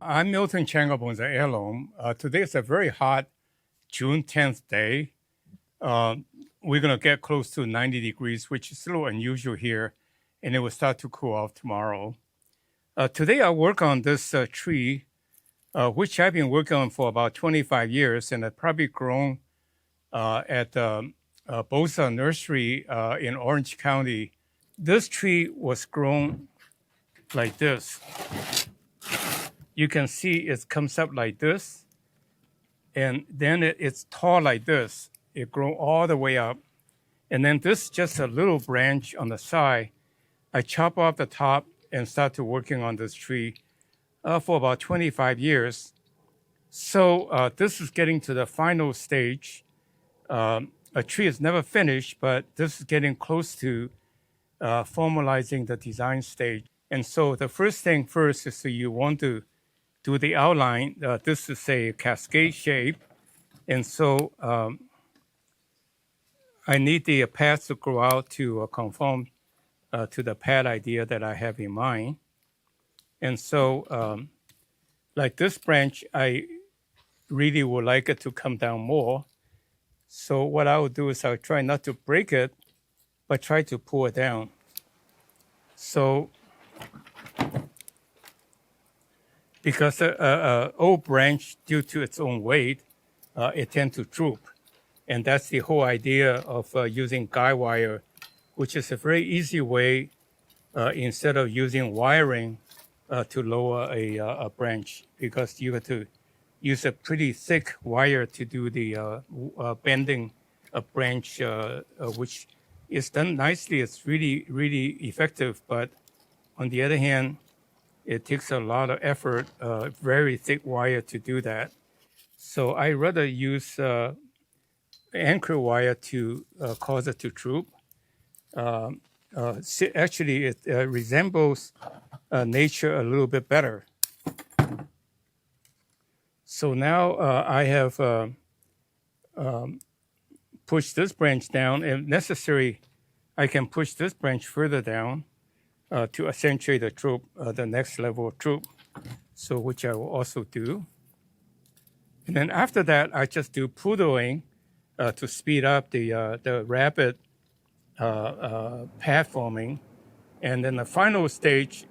I'm miltonchang of Bonsaiheirloom. Today is a very hot June 10th day. We're going to get close to 90 degrees, which is a little unusual here, and it will start to cool off tomorrow. Today I work on this tree, which I've been working on for about 25 years, and I've probably grown at Bonsai Nursery in Orange County. This tree was grown like this. You can see it comes up like this, and then it's tall like this. It grows all the way up. And then this is just a little branch on the side. I chop off the top and start to working on this tree for about 25 years. So this is getting to the final stage. A tree is never finished, but this is getting close to formalizing the design stage. And so the first thing first is that you want to do the outline. This is a cascade shape. And so I need the paths to grow out to conform to the pad idea that I have in mind. And so like this branch, I really would like it to come down more. So what I would do is I would try not to break it, but try to pull it down. So because an old branch, due to its own weight, it tends to droop. And that's the whole idea of using guide wire, which is a very easy way, instead of using wiring, to lower a branch, because you have to use a pretty thick wire to do the bending a branch, which is done nicely. It's really, really effective. But on the other hand, it takes a lot of effort, very thick wire to do that. So I rather use anchor wire to cause it to droop. Actually, it resembles nature a little bit better. So now I have pushed this branch down. If necessary, I can push this branch further down to accentuate the droop, the next level of droop, so which I will also do. And then after that, I just do poodling to speed up the rapid pad forming. And then the final stage,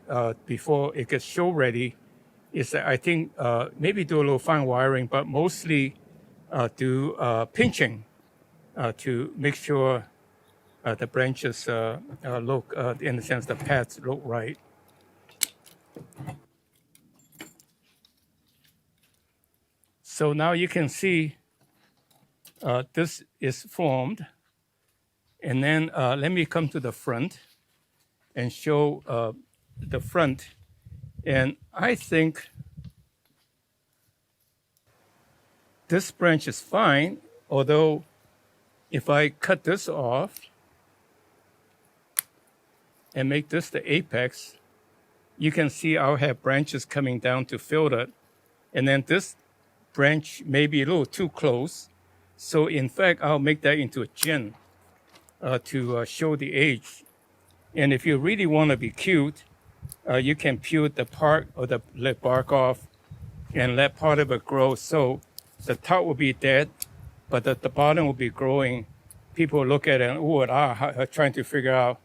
before it gets show ready, is that I think maybe do a little fine wiring, but mostly do pinching to make sure the branches look, in the sense the pads look right. So now you can see this is formed. And then let me come to the front and show the front. And I think this branch is fine, although if I cut this off and make this the apex, you can see I'll have branches coming down to fill it. And then this branch may be a little too close. So in fact, I'll make that into a Jin to show the age. And if you really want to be cute, you can peel the part of the bark off and let part of it grow. So the top will be dead, but the bottom will be growing. People look at it and ooh and ah, trying to figure out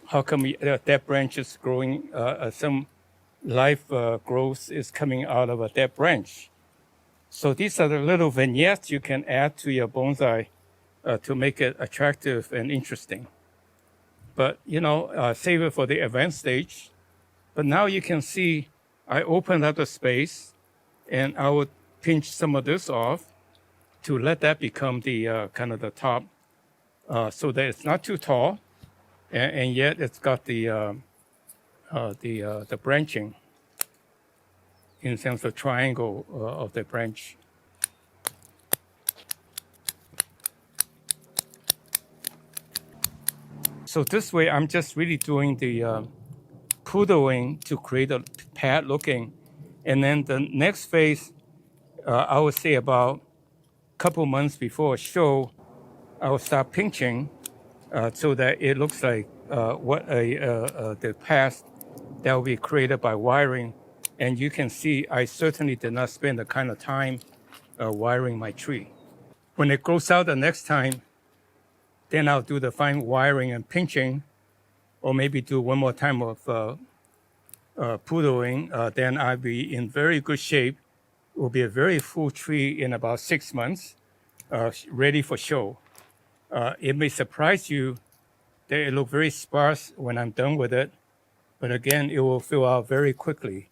how come that branch is growing, some life growth is coming out of a dead branch. So these are the little vignettes you can add to your bonsai to make it attractive and interesting. But, you know, save it for the advanced stage. But now you can see I opened up the space, and I would pinch some of this off to let that become the kind of the top, so that it's not too tall, and yet it's got the branching in terms of triangle of the branch. So this way, I'm just really doing the poodling to create a pad looking. And then the next phase, I would say about a couple months before a show, I will start pinching so that it looks like what the path that will be created by wiring And you can see I certainly did not spend the kind of time wiring my tree. When it grows out the next time, then I'll do the fine wiring and pinching, or maybe do one more time of poodling. Then I'll be in very good shape. It will be a very full tree in about 6 months, ready for show. It may surprise you that it looks very sparse when I'm done with it, but again, it will fill out very quickly.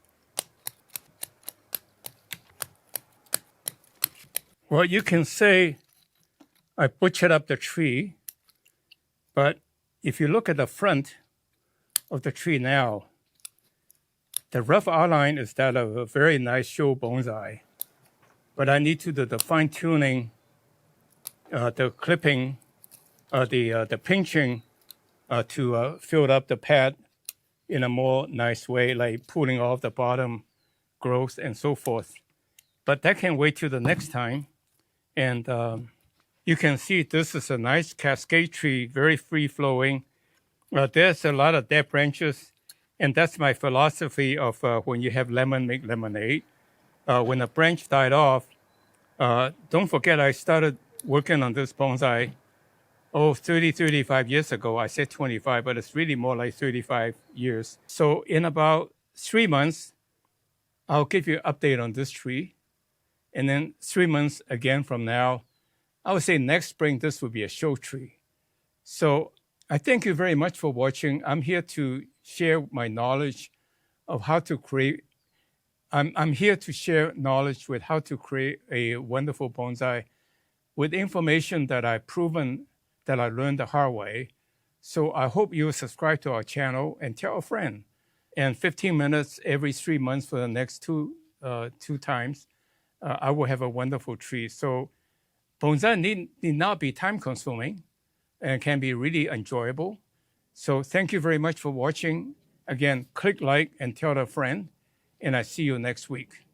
Well, you can say I butchered up the tree, but if you look at the front of the tree now, the rough outline is that of a very nice show bonsai, but I need to do the fine tuning, the clipping, the pinching to fill up the pad in a more nice way, like pulling off the bottom growth and so forth. But that can wait till the next time. And you can see this is a nice cascade tree, very free-flowing. There's a lot of dead branches, and that's my philosophy of when you have lemon, make lemonade. When a branch died off, don't forget I started working on this bonsai 35 years ago. I said 25, but it's really more like 35 years. So in about 3 months, I'll give you an update on this tree. And then 3 months again from now, I would say next spring, this will be a show tree. So I thank you very much for watching. I'm here to share my knowledge of how to create. I'm here to share knowledge with how to create a wonderful bonsai with information that I've proven that I learned the hard way. So I hope you will subscribe to our channel and tell a friend. And 15 minutes every 3 months for the next two times, I will have a wonderful tree. So bonsai need not be time consuming and can be really enjoyable. So thank you very much for watching. Again, click like and tell a friend, and I see you next week.